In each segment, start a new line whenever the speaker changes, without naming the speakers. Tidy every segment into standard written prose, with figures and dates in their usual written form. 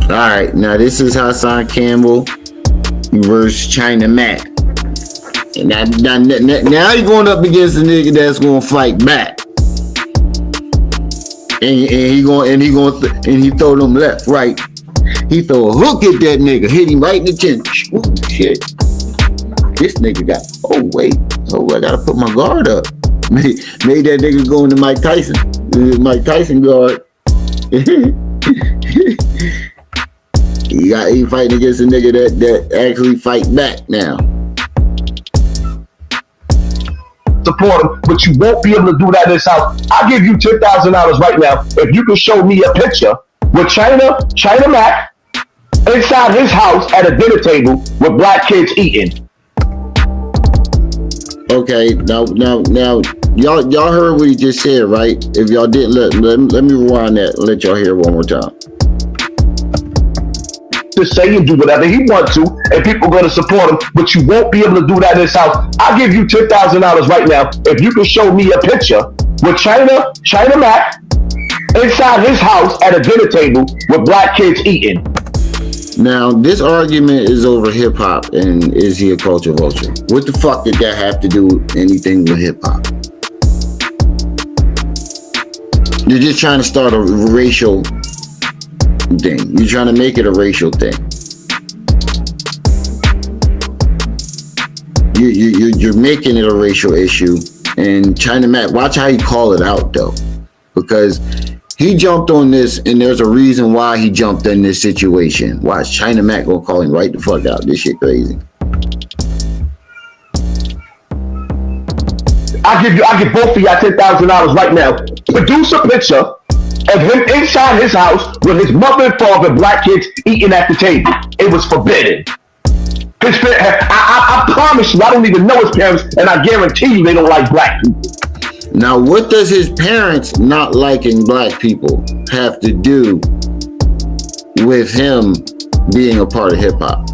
All right, now this is Hassan Campbell versus China Mac. And now you're going up against a nigga that's gonna fight back. And he throw them left, right. He throw a hook at that nigga, hit him right in the chin. Oh shit! This nigga got. Oh wait, I gotta put my guard up. Made that nigga go into Mike Tyson. Mike Tyson guard. He fighting against a nigga that actually fight back now.
Support him, but you won't be able to do that in this house. I'll give you $10,000 right now if you can show me a picture with China Mac inside his house at a dinner table with black kids eating.
Okay, now, y'all heard what he just said, right? If y'all didn't, let me rewind that and let y'all hear it one more time.
Just say and do whatever he wants to, and people are going to support him, but you won't be able to do that in this house. I'll give you $10,000 right now if you can show me a picture with China Mac inside his house at a dinner table with black kids eating.
Now, this argument is over hip hop, and is he a culture vulture? What the fuck did that have to do with anything with hip hop? You're just trying to start a racial thing. You're trying to make it a racial thing. You're making it a racial issue. And China Mac, watch how he call it out though, because he jumped on this, and there's a reason why he jumped in this situation. Watch China Mac gonna call him right the fuck out. This shit crazy.
I give both of y'all $10,000 right now. Produce a picture of him inside his house with his mother and father and black kids eating at the table. It was forbidden. I promise you, I don't even know his parents, and I guarantee you they don't like black people.
Now, what does his parents not liking black people have to do with him being a part of hip hop?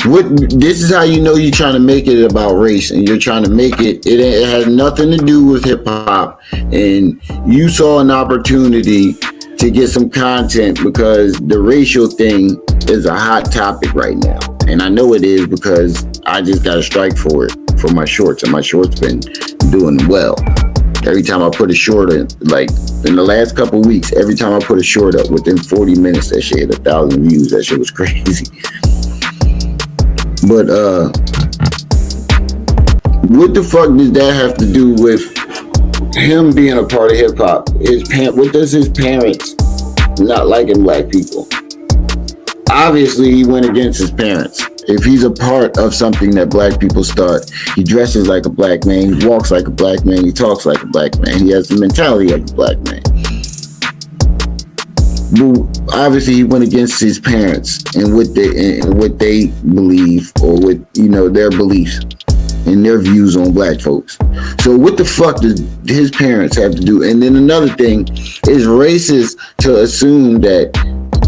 This is how you know you're trying to make it about race, and you're trying to make it has nothing to do with hip hop, and you saw an opportunity to get some content because the racial thing is a hot topic right now. And I know it is because I just got a strike for it for my shorts, and my shorts been doing well. Every time I put a short in, like in the last couple of weeks, every time I put a short up, within 40 minutes, that shit had 1,000 views. That shit was crazy. But what the fuck does that have to do with him being a part of hip hop? What does his parents not liking black people? Obviously, he went against his parents. If he's a part of something that black people start, he dresses like a black man, he walks like a black man, he talks like a black man, he has the mentality of a black man. But obviously, he went against his parents and what they believe, or with their beliefs and their views on black folks. So what the fuck does his parents have to do? And then another thing is racist to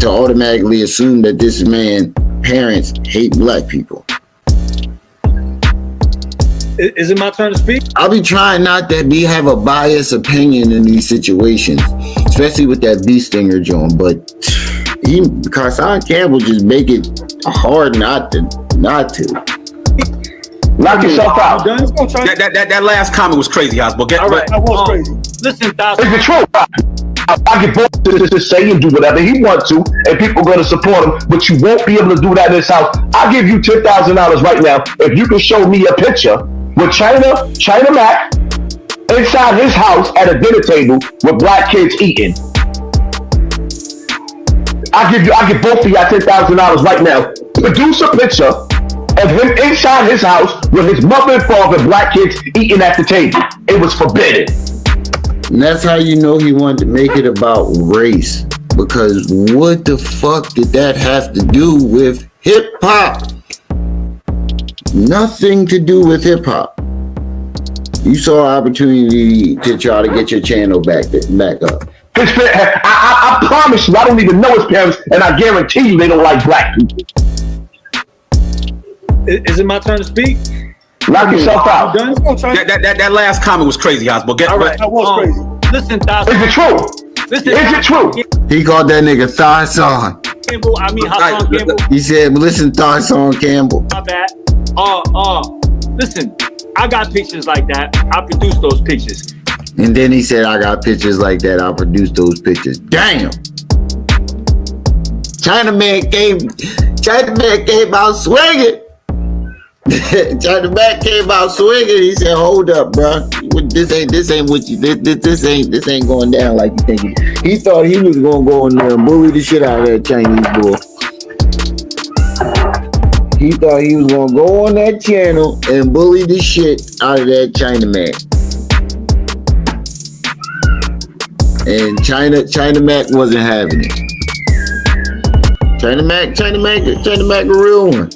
automatically assume that this man parents hate black people.
Is it my turn to speak?
I'll be trying not to have a biased opinion in these situations, especially with that bee stinger joint. But Hassan Campbell just make it hard not to.
Knock yourself out.
That last comment was crazy, Hass. But
all right, that was crazy. Listen,
is it true? I get both to say and do whatever he wants to, and people are going to support him, but you won't be able to do that in this house. I'll give you $10,000 right now if you can show me a picture with China Mac inside his house at a dinner table with black kids eating. I give both of y'all $10,000 right now. Produce a picture of him inside his house with his mother and father and black kids eating at the table. It was forbidden.
And that's how you know he wanted to make it about race. Because what the fuck did that have to do with hip hop? Nothing to do with hip hop. You saw an opportunity to try to get your channel back up.
I promise you, I don't even know his parents, and I guarantee you they don't like black people.
Is it my turn to speak?
Knock yourself out.
That last comment was crazy, Hass. But
all right, that was crazy. Listen,
is it true?
Listen,
Is it true?
He called that nigga Hassan.
Campbell, I mean Hassan Campbell.
He said, listen, Hassan Campbell.
My bad. Listen, I got pictures like that. I produced those pictures.
And then he said, I got pictures like that. I'll produce those pictures. Damn. Chinaman came out swinging. Chinaman came out swinging. He said, hold up, bro. This ain't what you, this ain't going down like you think. He thought he was going to go in there and bully the shit out of that Chinese boy. He thought he was going to go on that channel and bully the shit out of that Chinaman. And China Mac wasn't having it. China Mac a real one.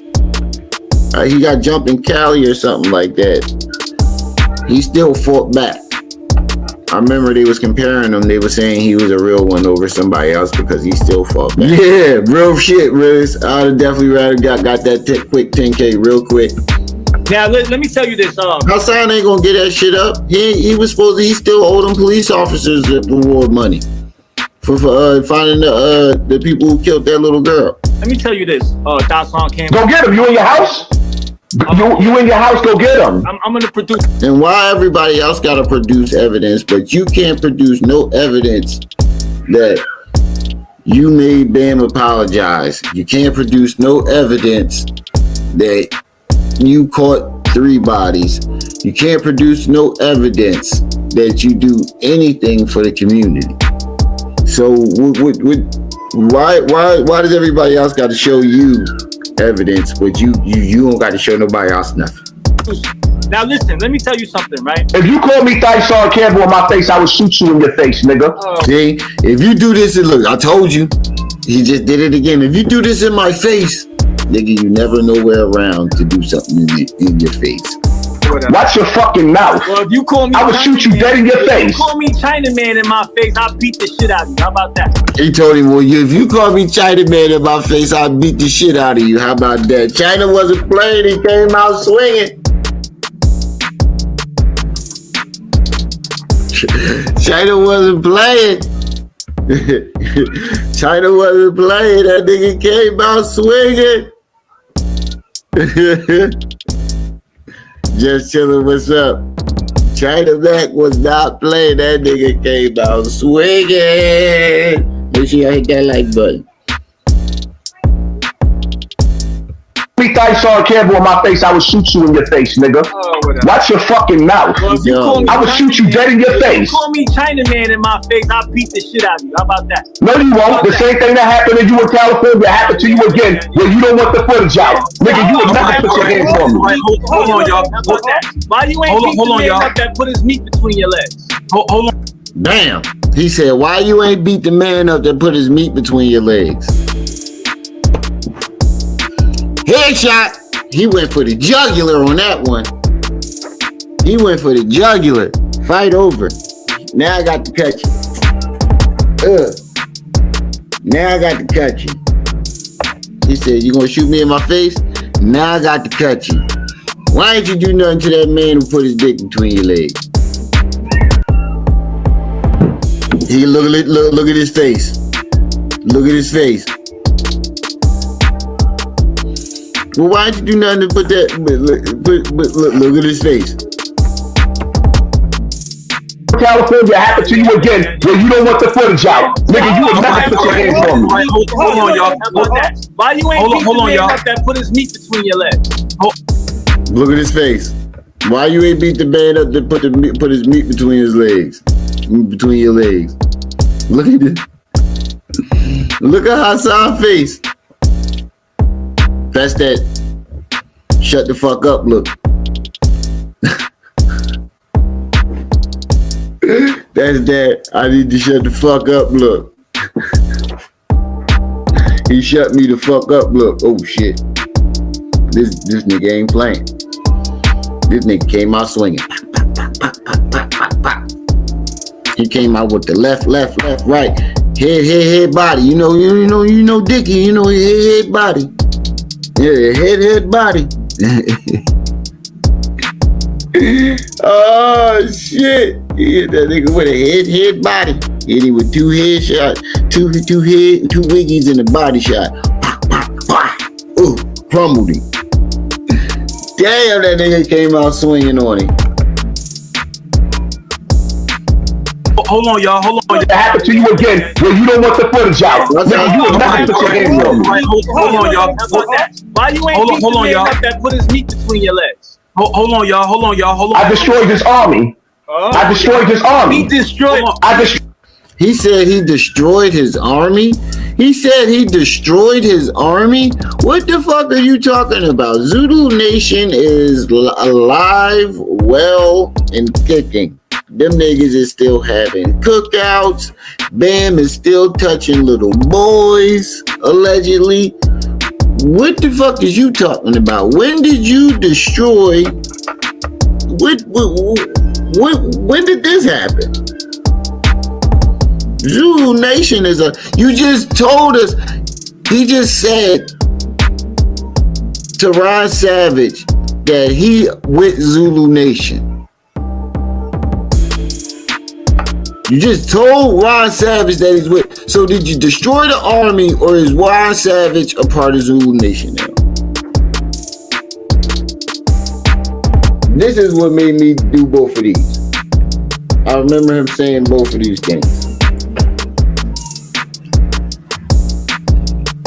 He got jumped in Cali or something like that. He still fought back. I remember they was comparing him. They were saying he was a real one over somebody else because he still fought back. Yeah, real shit, Riz. I'd have definitely rather got that quick 10K real quick.
Now let me tell you this.
Hassan ain't gonna get that shit up. He was supposed to. He still owed them police officers reward money for finding the people who killed that little girl.
Let me tell you this. Hassan Campbell.
Go get him. You in your house? You in your house? Go get him.
I'm gonna produce.
And why everybody else gotta produce evidence, but you can't produce no evidence that you made Bam apologize. You can't produce no evidence that you caught 3 bodies. You can't produce no evidence that you do anything for the community. So why does everybody else got to show you evidence, but you don't got to show nobody else nothing?
Now listen, let me tell you something, right?
If you call me Hassan Campbell in my face, I will shoot you in your face, nigga.
See, if you do this, and look, I told you, he just did it again. If you do this in my face, nigga, you never know where around to do something in your face.
Watch your fucking mouth.
Well, if you call me,
I will shoot you dead in your face.
If you call me Chinaman in my face, I'll beat the shit out of you. How about that?
He told him, well, if you call me Chinaman in my face, I'll beat the shit out of you. How about that? China wasn't playing. He came out swinging. China wasn't playing. China wasn't playing. That nigga came out swinging. Just chilling. What's up? China Mac was not playing. That nigga came out swinging. Make sure y'all hit that like button.
Me Hassan Campbell in my face, I will shoot you in your face, nigga. Watch your fucking mouth.
Well,
I will shoot you dead in your face.
If you call me Chinaman in my face, I'll beat the shit out of you. How about that?
No, you won't. The same thing that happened to you in California happened to you again, where you don't want the footage out. Nigga, you would never put your hands on me.
Hold on, y'all.
Why you ain't beat the man up that put his meat between your legs?
Hold on.
Damn. He said, why you ain't beat the man up that put his meat between your legs? Headshot. He went for the jugular on that one. He went for the jugular. Fight over. Now I got to cut you. Now I got to cut you. He said, you gonna shoot me in my face? Now I got to cut you. Why didn't you do nothing to that man who put his dick between your legs? He look at his face. Look at his face. Well, why didn't you do nothing to put that? Look at his face.
California happened to you again, where you don't want the footage out. Nigga, you would never put your hands on me.
Hold on, y'all.
Why you ain't beat the man up that put his meat between your legs?
Look at his face. Why you ain't beat the man up that put his meat between his legs? Between your legs. Look at this. Look at Hassan's face. That's that shut the fuck up look. That's that I need to shut the fuck up look. He shut me the fuck up look. Oh shit. This nigga ain't playing. This nigga came out swinging. He came out with the left, right, head, body. You know, Dickie. You know, head, body. Yeah, head, body. Oh shit! He hit that nigga with a head body. Hit him with two headshots, two wiggies in the body shot. Pop, pop, pop. Ooh, crumbled him. Damn, that nigga came out swinging on him.
Hold on, y'all. Hold on.
That happened to you again when you don't want the footage out. Nigga, you will not put your hands on me.
Hold on, y'all.
Why you ain't
Hold on, y'all.
that put his meat between your legs?
Hold on, y'all. Hold on.
I destroyed his army. I destroyed his army.
He destroyed.
He said he destroyed his army. He said he destroyed his army. What the fuck are you talking about? Zulu Nation is alive, well, and kicking. Them niggas is still having cookouts. Bam is still touching little boys, allegedly. What the fuck is you talking about? When did you destroy? When did this happen? Zulu Nation is you just told us, he just said to Ron Savage that he with Zulu Nation. You just told Ron Savage that he's with. So did you destroy the army, or is Ron Savage a part of Zulu Nation now? This is what made me do both of these. I remember him saying both of these things.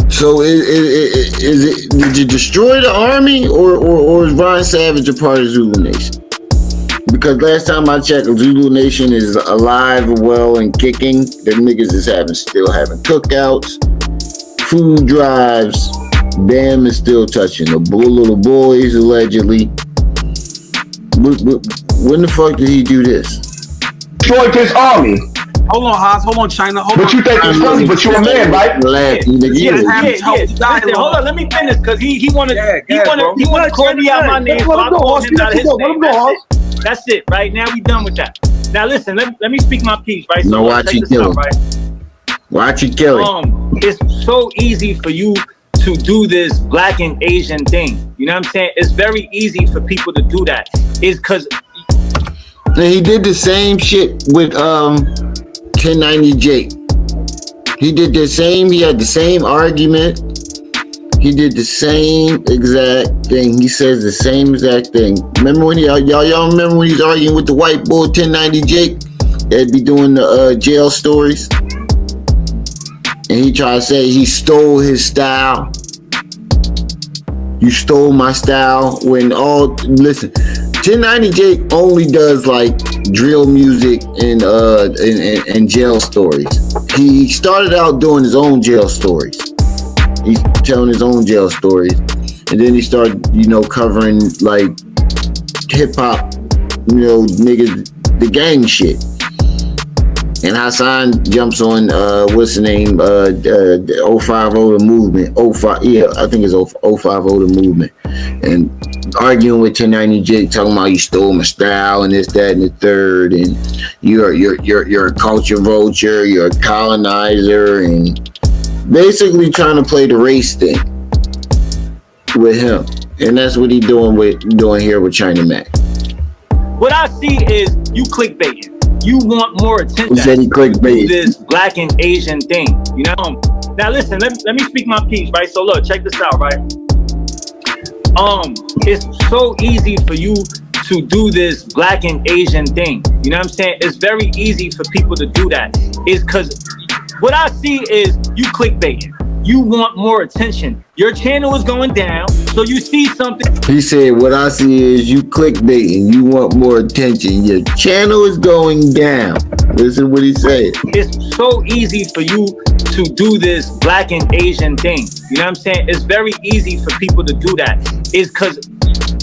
So is it? Did you destroy the army, or is Ron Savage a part of Zulu Nation? Because last time I checked, Zulu Nation is alive, well, and kicking. Them niggas is still having cookouts, food drives. Bam is still touching the little boys, allegedly. When the fuck did he do this?
Destroyed his army.
Hold on, Haas. Hold on, China. Hold on.
But you think it's funny, but you're a man, right?
Hold on, let me finish, because he wanted to call me out my name, so I called him out his name. That's it, right? Now we done with that. Now listen, let me speak my piece, right?
No, watch you kill him. Watch you kill him.
It's so easy for you to do this black and Asian thing. You know what I'm saying? It's very easy for people to do that. It's because
he did the same shit with 1090 Jake. He did the same. He had the same argument. He did the same exact thing. He says the same exact thing. Remember when y'all remember when he's arguing with the white boy 1090 Jake? They'd be doing the jail stories. And he tried to say he stole his style. You stole my style. Listen, 1090 Jake only does like drill music and jail stories. He started out doing his own jail stories. He's telling his own jail stories, and then he started, covering like hip hop, niggas, the gang shit. And Hassan jumps on what's the name? The 050 the movement. 05, yeah, I think it's 050 the movement. And arguing with 1090 Jake, talking about you stole my style and this, that, and the third, and you're a culture vulture, you're a colonizer, and basically trying to play the race thing with him. And that's what he's doing here with China Mac.
What I see is you clickbaiting. You want more attention.
He said he clickbait.
This black and Asian thing, Now listen, let me speak my piece, right? So look, check this out, right? It's so easy for you to do this black and Asian thing. You know what I'm saying? It's very easy for people to do that. It's because what I see is you clickbaiting. You want more attention. Your channel is going down, so you see something.
He said, what I see is you clickbaiting. You want more attention. Your channel is going down. Listen what he said.
It's so easy for you to do this black and Asian thing. You know what I'm saying? It's very easy for people to do that. It's because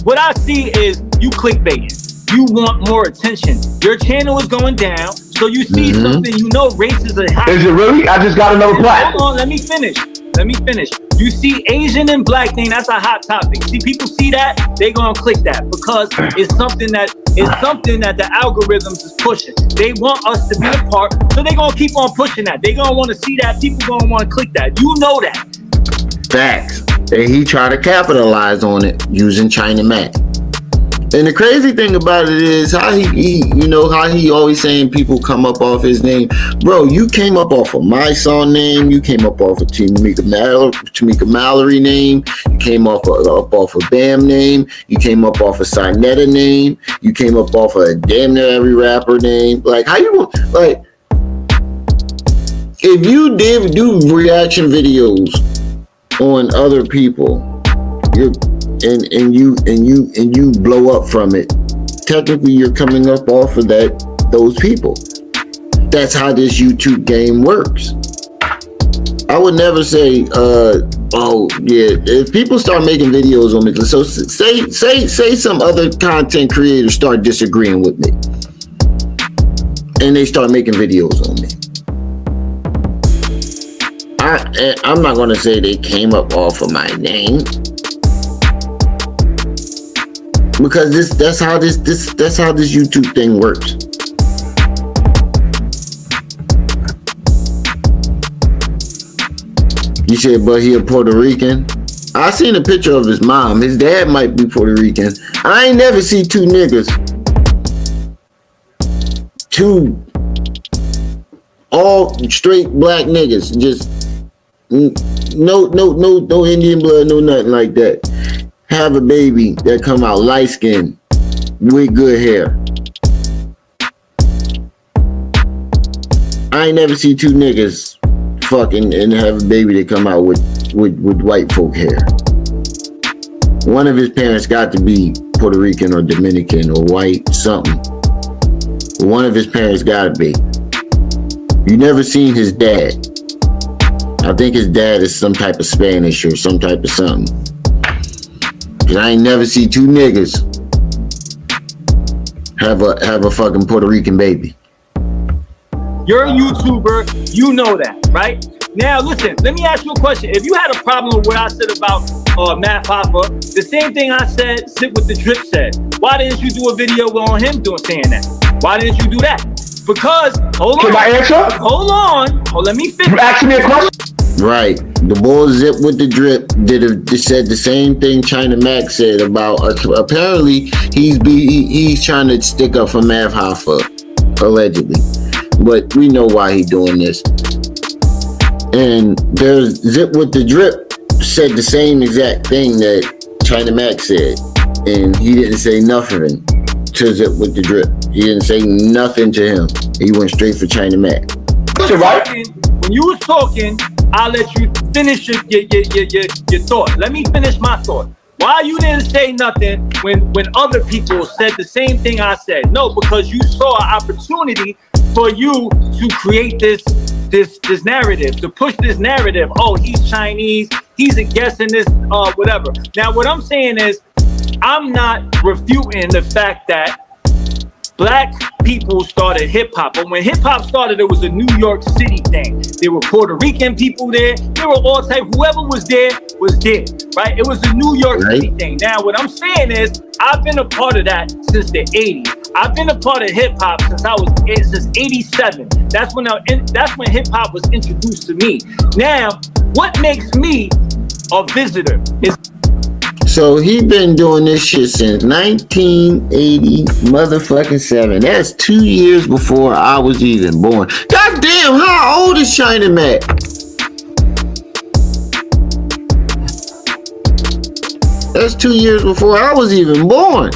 what I see is you clickbaiting. You want more attention. Your channel is going down, so you see something, races are happening.
Is it really? I just got another plaque.
Hold on, let me finish. You see Asian and black thing, that's a hot topic. See, people see that, they gonna click that because it's something that the algorithms is pushing. They want us to be a part, so they gonna keep on pushing that. They gonna want to see that. People gonna want to click that. You know that.
Facts. And he tried to capitalize on it using China Mac. And the crazy thing about it is how he how he always saying people come up off his name. Bro, you came up off of my song name. You came up off of Tamika Mallory name. You came up off of Bam name. You came up off of Sinetta name. You came up off of damn near every rapper name. Like, how you like? If you did do reaction videos on other people, and you blow up from it, technically you're coming up off of those people. That's how this YouTube game works. I would never say, oh yeah, if people start making videos on me, so say some other content creators start disagreeing with me, and they start making videos on me. I'm not gonna say they came up off of my name, because that's how this YouTube thing works. You said, but he a Puerto Rican. I seen a picture of his mom. His dad might be Puerto Rican. I ain't never see two niggas, two all straight black niggas, just no Indian blood, no nothing like that, have a baby that come out light skinned with good hair. I ain't never see two niggas fucking and have a baby that come out with white folk hair. One of his parents got to be Puerto Rican or Dominican or white something. One of his parents got to be. You never seen his dad. I think his dad is some type of Spanish or some type of something. Cause I ain't never see two niggas have a fucking Puerto Rican baby.
You're a YouTuber, you know that, right? Now listen, let me ask you a question. If you had a problem with what I said about Matt Papa, the same thing I said, Sit With The Drip said. Why didn't you do a video on him saying that? Why didn't you do that? Because, hold on.
Can I answer?
Hold on. Let me finish.
You asking me a question?
Right. The boy Zip With The Drip said the same thing China Mac said about, apparently he's trying to stick up for Math Hoffa, allegedly. But we know why he's doing this. And there's Zip With The Drip said the same exact thing that China Mac said. And he didn't say nothing to Zip With The Drip. He didn't say nothing to him. He went straight for China Mac.
When you was talking, I'll let you finish your thought. Let me finish my thought. Why you didn't say nothing when other people said the same thing I said? No, because you saw an opportunity for you to create this narrative, to push this narrative. Oh, he's Chinese, he's a guest in this, whatever. Now, what I'm saying is, I'm not refuting the fact that black people started hip-hop. But when hip-hop started, it was a New York City thing. There were Puerto Rican people there. There were all type. Whoever was there, right? It was a New York City thing. Now, what I'm saying is, I've been a part of that since the 80s. I've been a part of hip-hop since 87. That's when hip-hop was introduced to me. Now, what makes me a visitor is...
So he been doing this shit since 1980 motherfucking 7. That's 2 years before I was even born. God damn, how old is China Mac? That's 2 years before I was even born.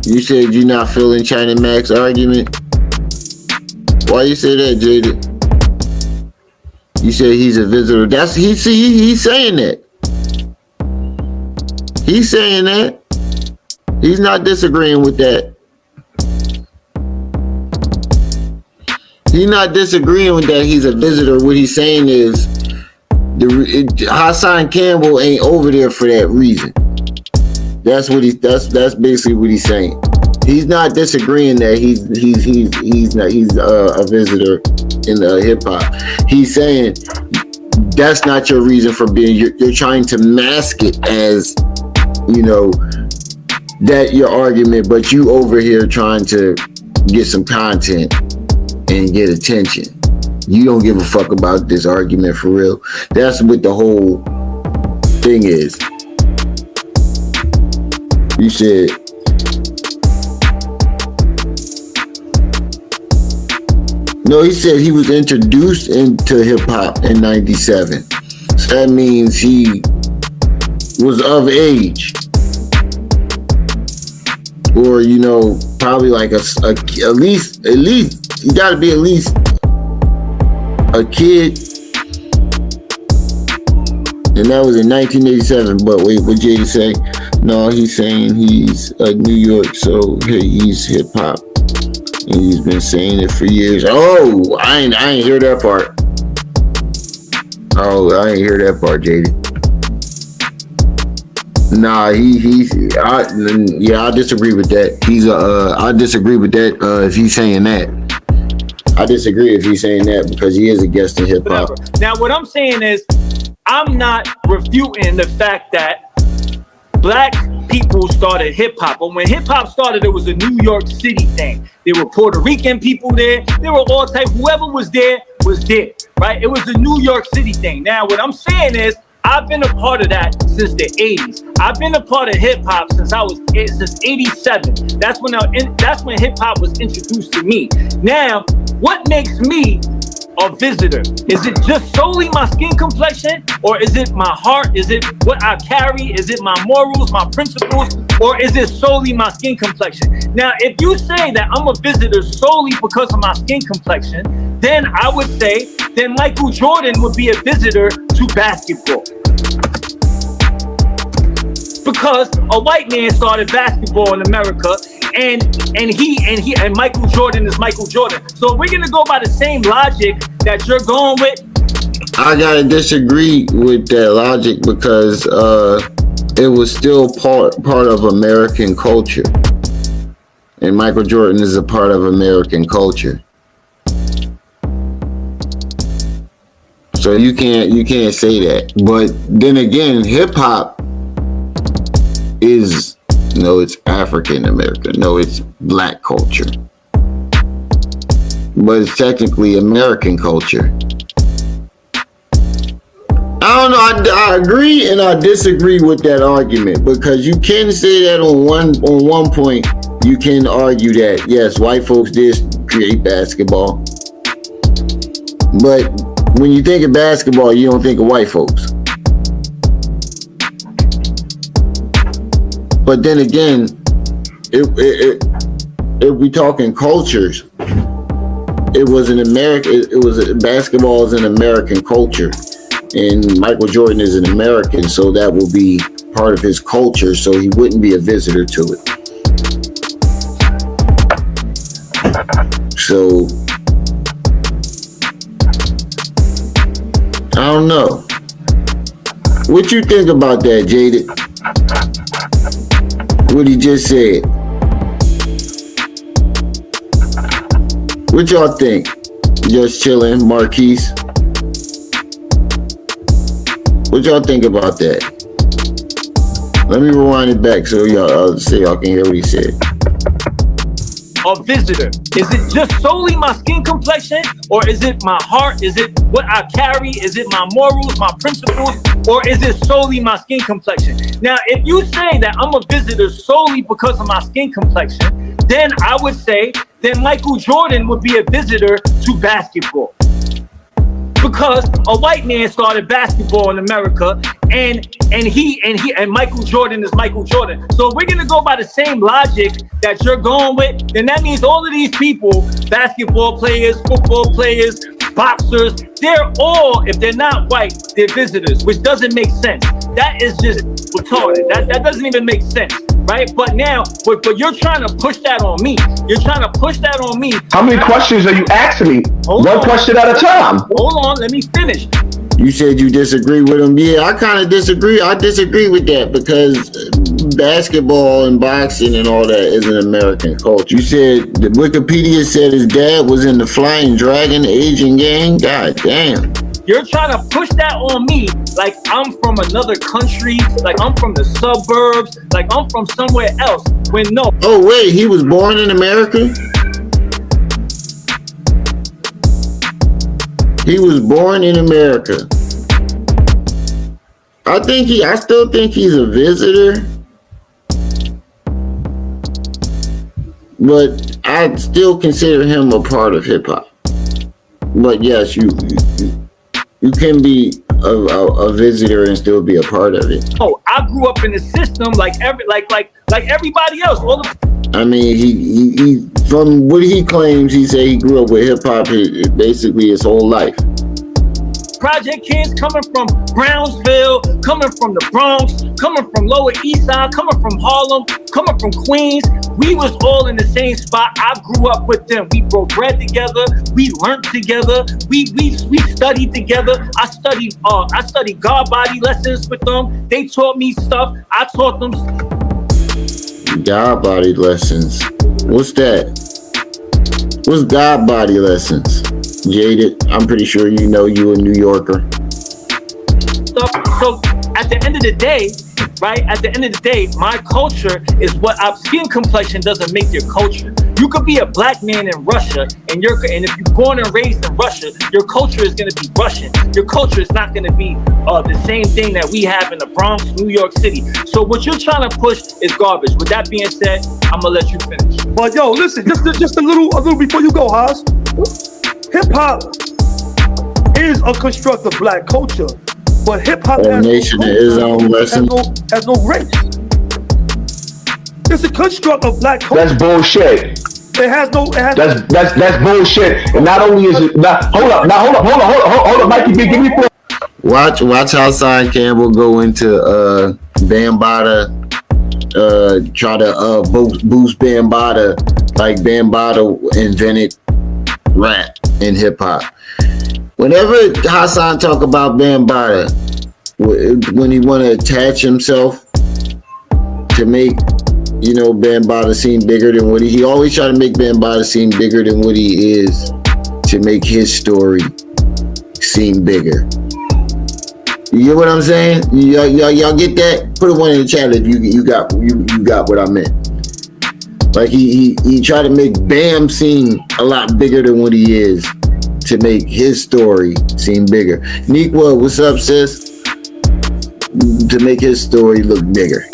You said you're not feeling China Mac's argument? Why you say that, Jada? You said he's a visitor. He's saying that. He's saying that. He's not disagreeing with that. He's not disagreeing with that. He's a visitor. What he's saying is, Hassan Campbell ain't over there for that reason. That's basically what he's saying. He's not disagreeing that he's a visitor in the hip hop. He's saying that's not your reason for being. You're trying to mask it as, that your argument, but you over here trying to get some content and get attention. You don't give a fuck about this argument for real. That's what the whole thing is. You said no. He said he was introduced into hip hop in '97. So that means he was of age, or probably like at least you got to be at least a kid. And that was in 1987. But wait, what Jada say? No, he's saying he's New York, so he's hip hop, and he's been saying it for years. Oh, I ain't hear that part. Oh, I ain't hear that part, Jada. Nah, I disagree with that. I disagree with that. If he's saying that, I disagree if he's saying that because he is a guest in hip hop.
Now, what I'm saying is, I'm not refuting the fact that black people started hip hop. But when hip hop started, it was a New York City thing. There were Puerto Rican people there. There were all types. Whoever was there, right? It was a New York City thing. Now, what I'm saying is, I've been a part of that since the 80s. I've been a part of hip hop since '87. That's when hip hop was introduced to me. Now, what makes me a visitor? Is it just solely my skin complexion, or is it my heart? Is it what I carry? Is it my morals, my principles, or is it solely my skin complexion? Now, if you say that I'm a visitor solely because of my skin complexion, then I would say then Michael Jordan would be a visitor to basketball. Because a white man started basketball in America, and Michael Jordan is Michael Jordan. So if we're gonna go by the same logic that you're going with,
I gotta disagree with that logic because it was still part of American culture, and Michael Jordan is a part of American culture. So you can't say that. But then again, hip hop is it's African American. No, it's black culture. But it's technically American culture. I don't know. I agree and I disagree with that argument because you can say that on one point. You can argue that yes, white folks did create basketball, but when you think of basketball, you don't think of white folks. But then again, if we talking cultures, it was an American. Basketball is an American culture, and Michael Jordan is an American, so that will be part of his culture. So he wouldn't be a visitor to it. So I don't know. What you think about that, Jaded? What he just said. What y'all think? Just chilling, Marquise. What y'all think about that? Let me rewind it back so y'all can hear what he said.
A visitor. Is it just solely my skin complexion, or is it my heart? Is it what I carry? Is it my morals, my principles, or is it solely my skin complexion? Now, if you say that I'm a visitor solely because of my skin complexion, then I would say then Michael Jordan would be a visitor to basketball. Because a white man started basketball in America, and Michael Jordan is Michael Jordan. So if we're gonna go by the same logic that you're going with, then that means all of these people, basketball players, football players, boxers, they're all, if they're not white, they're visitors, which doesn't make sense. That is just retarded. That doesn't even make sense, right? But now, but you're trying to push that on me. You're trying to push that on me.
How many questions are you asking me? One question at a time.
Hold on, let me finish.
You said you disagree with him. Yeah, I kind of disagree. I disagree with that because basketball and boxing and all that is an American culture. You said the Wikipedia said his dad was in the Flying Dragon Asian gang. God damn.
You're trying to push that on me like I'm from another country, like I'm from the suburbs, like I'm from somewhere else. When no.
Oh wait, he was born in America? He was born in America. I still think he's a visitor, but I still consider him a part of hip hop. But yes, you can be a visitor and still be a part of it.
Oh, I grew up in the system like everybody else. All the
I mean, he from what he claims, he said he grew up with hip hop basically his whole life.
project kids coming from Brownsville, coming from the Bronx, coming from Lower East Side, coming from Harlem, coming from Queens. We was all in the same spot. I grew up with them. We broke bread together. We learned together. We studied together. I studied God body lessons with them. They taught me stuff. I taught them.
God body lessons. What's that? What's God body lessons? Jaded, I'm pretty sure you know you a New Yorker.
So at the end of the day, right? At the end of the day, my culture is what our skin complexion doesn't make your culture. You could be a black man in Russia, and if you're born and raised in Russia, your culture is going to be Russian. Your culture is not going to be the same thing that we have in the Bronx, New York City. So what you're trying to push is garbage. With that being said, I'm gonna let you finish.
But yo, listen, just a little before you go, Haas. Hip hop is a construct of black culture, but hip hop has
nation is own lesson.
Has no race. It's a construct of black culture.
That's bullshit.
That's
bullshit. And not only is it hold up, Mikey B, give me four.
Watch Hassan Campbell go into Bambaataa, try to boost Bambaataa like Bambaataa invented rap in hip hop. Whenever Hassan talk about Bambaataa, when he want to attach himself to make Bambaataa seem bigger than what he always try to make Bambaataa seem bigger than what he is to make his story seem bigger. You get what I'm saying? Y'all get that? Put a one in the chat if you got what I meant. Like he tried to make Bam seem a lot bigger than what he is to make his story seem bigger. Neekwa, what's up, sis? To make his story look bigger.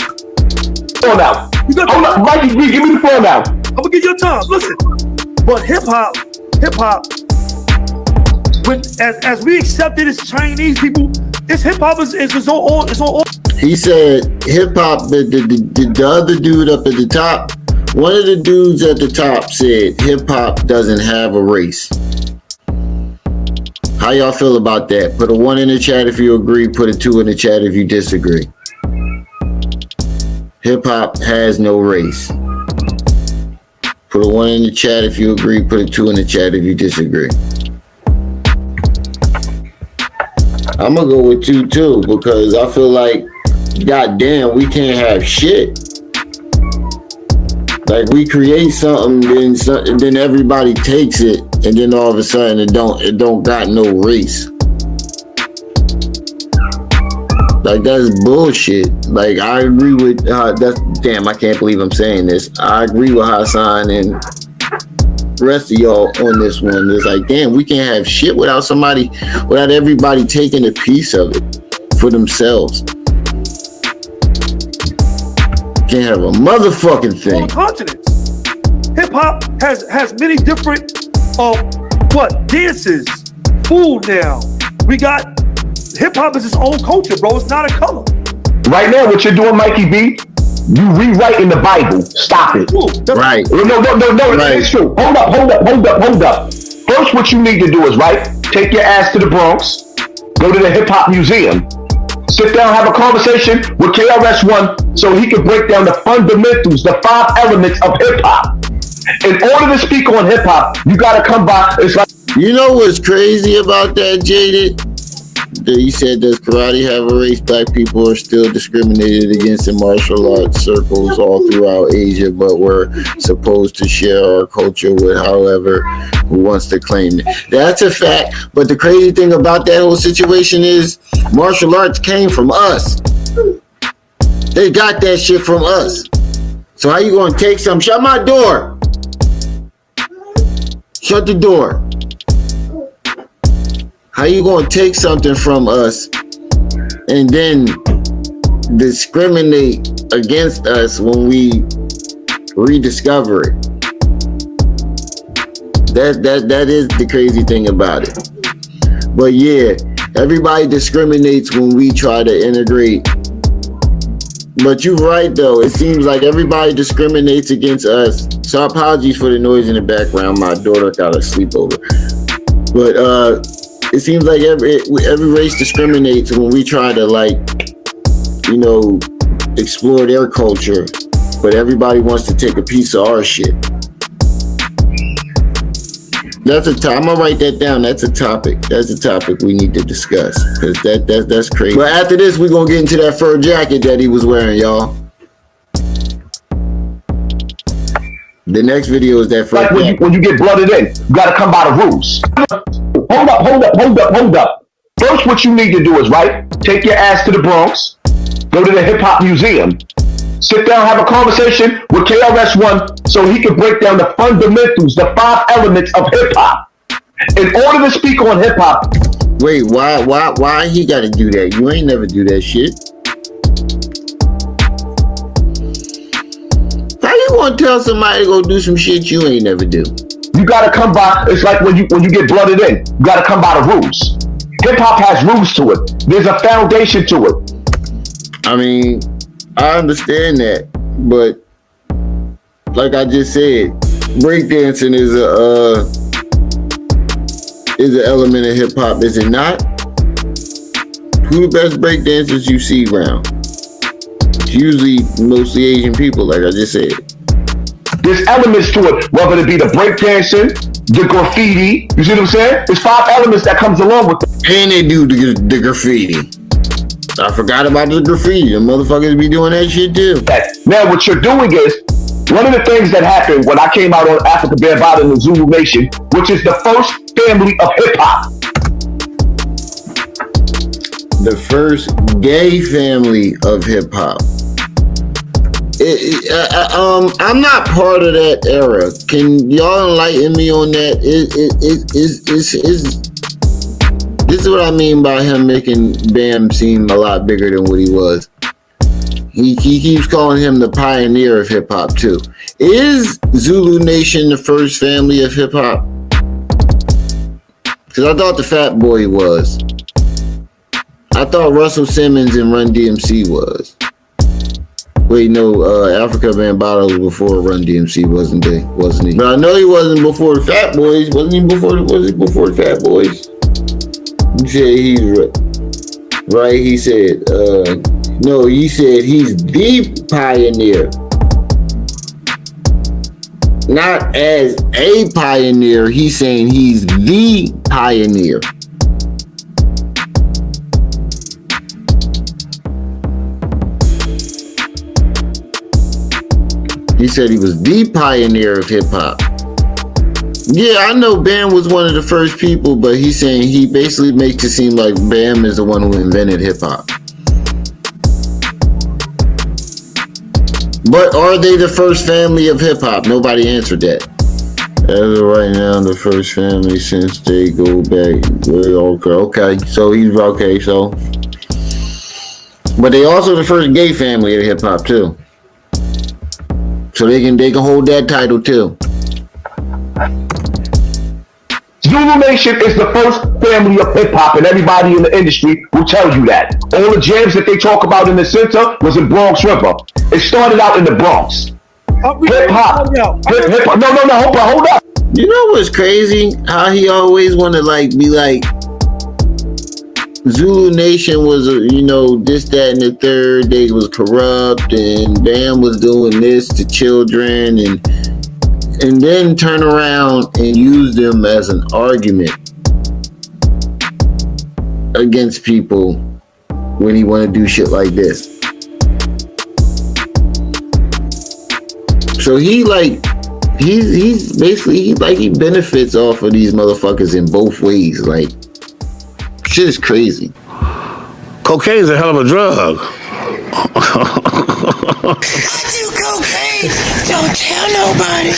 Hold up, Mikey B, give me the phone now.
I'm gonna give you time. Listen, but hip hop, when as we accept it as Chinese people, it's hip hop is its own.
He said hip hop. The other dude up at the top, one of the dudes at the top said hip hop doesn't have a race. How y'all feel about that? Put a 1 in the chat if you agree. Put a 2 in the chat if you disagree. Hip hop has no race. Put a 1 in the chat if you agree. Put a 2 in the chat if you disagree. I'm gonna go with 2 too because I feel like, goddamn, we can't have shit. Like we create something, then everybody takes it, and then all of a sudden it don't got no race. Like that's bullshit. Like I agree with I can't believe I'm saying this. I agree with Hassan and the rest of y'all on this one. It's like, damn, we can't have shit without everybody taking a piece of it for themselves. Can't have a motherfucking thing.
On continents, hip hop has many different dances, food. Now we got hip hop is its own culture, bro. It's not a color.
Right now, what you're doing, Mikey B, you rewriting the Bible. Stop it.
Right.
No,
right.
It's true. Hold up. First, what you need to do is, take your ass to the Bronx, go to the Hip Hop Museum, sit down, have a conversation with KRS-One so he can break down the fundamentals, the 5 elements of hip hop. In order to speak on hip hop, you gotta come by. It's like,
you know what's crazy about that, Jaded? He said, does karate have a race? Black people are still discriminated against in martial arts circles all throughout Asia, but we're supposed to share our culture with however who wants to claim it. That's a fact. But the crazy thing about that whole situation is martial arts came from us. They got that shit from us. So how you gonna take some? Shut my door. Shut the door. How you gonna take something from us and then discriminate against us when we rediscover it. That is the crazy thing about it. But yeah, everybody discriminates when we try to integrate. But you're right though, it seems like everybody discriminates against us. So apologies for the noise in the background. My daughter got a sleepover. But it seems like every race discriminates when we try to, like, you know, explore their culture, but everybody wants to take a piece of our shit. That's I'm gonna write that down. That's a topic. That's a topic we need to discuss, because that's crazy. But after this, we're gonna get into that fur jacket that he was wearing, y'all. The next video is that fur jacket.
When you get blooded in, you gotta come by the rules. Hold up. First, what you need to do is, right, take your ass to the Bronx, go to the Hip Hop Museum, sit down, have a conversation with KRS-One so he can break down the fundamentals, the 5 elements of hip hop. In order to speak on hip hop.
Wait, why he gotta do that? You ain't never do that shit. How you gonna tell somebody to go do some shit you ain't never do?
You gotta come by, it's like when you get blooded in, you gotta come by the rules. Hip hop has rules to it. There's a foundation to it.
I mean, I understand that, but like I just said, breakdancing is an element of hip hop, is it not? Who the best breakdancers you see around? It's usually mostly Asian people, like I just said.
There's elements to it, whether it be the breakdancing, the graffiti. You see what I'm saying? There's 5 elements that comes along with it.
And they do the graffiti. I forgot about the graffiti. The motherfuckers be doing that shit too.
Now, what you're doing is, one of the things that happened when I came out on Africa Bambaataa in the Zulu Nation, which is the first family of hip hop.
The first gay family of hip hop. I'm not part of that era. Can y'all enlighten me on that? This is what I mean by him making Bam seem a lot bigger than what he was. He keeps calling him the pioneer of hip hop too. Is Zulu Nation the first family of hip hop? Because I thought the Fat Boy was. I thought Russell Simmons and Run DMC was. Wait, no, Africa Bambaataa was before Run DMC, wasn't he? But I know he wasn't before the Fat Boys. Was he before the Fat Boys? He said he's right. He said, no, he said he's the pioneer. Not as a pioneer, he's saying he's the pioneer. He said he was the pioneer of hip hop. Yeah, I know Bam was one of the first people, but he's saying he basically makes it seem like Bam is the one who invented hip hop. But are they the first family of hip hop? Nobody answered that. As of right now, the first family since they go back. Okay, so he's okay. So, but they also the first gay family of hip hop too. So they can hold that title too.
Zulu Nation is the first family of hip hop, and everybody in the industry will tell you that. All the jams that they talk about in the center was in Bronx River. It started out in the Bronx. Hip hop. Hip hop. No, hold up.
You know what's crazy? How he always want to be like, Zulu Nation was, this, that, and the third. They was corrupt, and Bam was doing this to children, and then turn around and use them as an argument against people when he want to do shit like this. So he's basically he benefits off of these motherfuckers in both ways. Like, shit is crazy.
Cocaine's a hell of a drug.
I do cocaine. Don't tell nobody.